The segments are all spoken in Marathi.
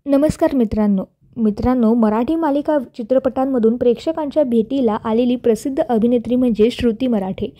नमस्कार मित्रांनो मराठी मालिका चित्रपटांमधून प्रेक्षकांच्या भेटीला आलेली प्रसिद्ध अभिनेत्री म्हणजे श्रुती मराठे।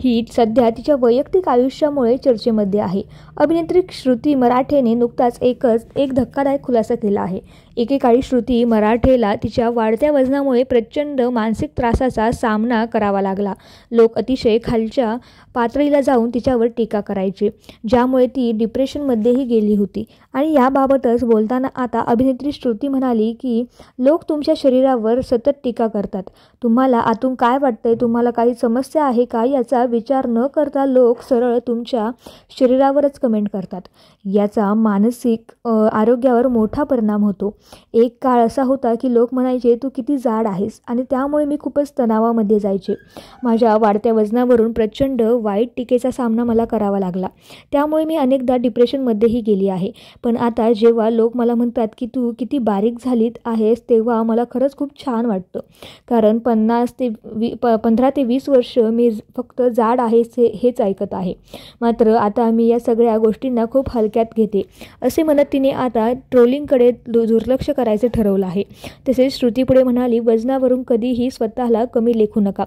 ही सध्या तिच्या वैयक्तिक आयुष्यामुळे चर्चेमध्ये आहे। अभिनेत्री श्रुती मराठेने नुकताच एक धक्कादायक खुलासा केला आहे। एकेकाळी श्रुती मराठेला तिच्या वाढत्या वजनामुळे प्रचंड मानसिक त्रासाचा सामना करावा लागला। लोक अतिशय खालच्या पातळीला जाऊन तिच्यावर टीका करायचे, ज्यामुळे ती डिप्रेशनमध्येही गेली होती। आणि याबाबतच बोलताना आता अभिनेत्री श्रुती म्हणाली की लोक तुमच्या शरीरावर सतत टीका करतात। तुम्हाला आतून काय वाटतंय, तुम्हाला काही समस्या आहे का याचा विचार न करता लोक सरळ तुमच्या शरीरावरच कमेंट करतात। याचा मानसिक आरोग्यावर मोठा परिणाम होतो। एक काळ असा होता की लोक म्हणायचे तू किती जाड आहेस, आणि त्यामुळे मी खूपच तणावामध्ये जायचे। माझ्या वाढत्या वजनावरून प्रचंड वाईट टीकेचा सामना मला करावा लागला, त्यामुळे मी अनेकदा डिप्रेशनमध्येही गेली आहे। पण आता जेव्हा लोक मला म्हणतात की तू किती बारीक झालीत आहेस, तेव्हा मला खरंच खूप छान वाटतं, कारण 15 ते 20 वर्ष मी फक्त जाड आहेस हेच ऐकत आहे। मात्र आता मी या सगळ्या गोष्टींना खूप हलक्यात घेते, असे म्हणत तिने आता ट्रोलिंगकडे दुर्लक्ष करायचे ठरवलं आहे। तसेच श्रुती पुढे म्हणाली, वजनावरून कधीही स्वतःला कमी लेखू नका,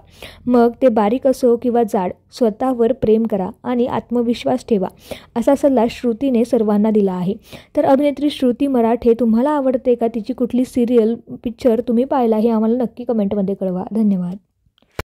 मग ते बारीक असो किंवा जाड। स्वतःवर प्रेम करा आणि आत्मविश्वास ठेवा, असा सल्ला श्रुतीने सर्वांना दिला आहे। तर अभिनेत्री श्रुती मराठे तुम्हाला आवडते का? तिची कुठली सिरियल, पिक्चर तुम्ही पाहिला हे आम्हाला नक्की कमेंटमध्ये कळवा। धन्यवाद।